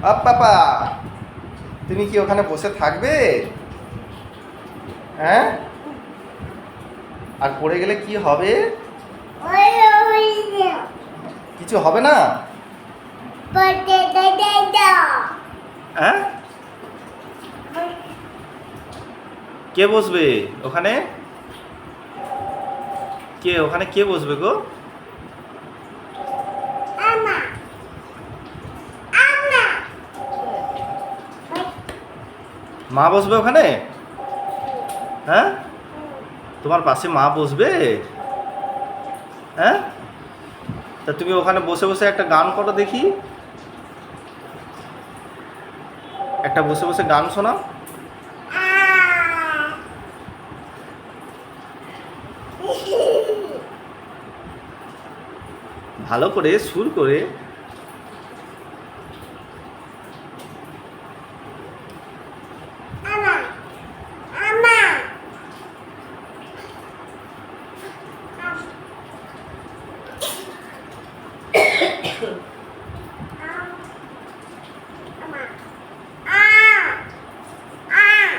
পাপা, তুমি কি ওখানে বসে থাকবে? হ্যাঁ, আর পড়ে গেলে কি হবে? কিছু হবে না? হ্যাঁ, কে বসবে ওখানে? কে বসবে গো? মা বসবে ওখানে? হ্যাঁ, তোমার পাশে মা বসবে? হ্যাঁ, তা তুমি ওখানে বসে বসে একটা গান করো দেখি, একটা বসে বসে গান শোনাও। ভালো করে সুর করে।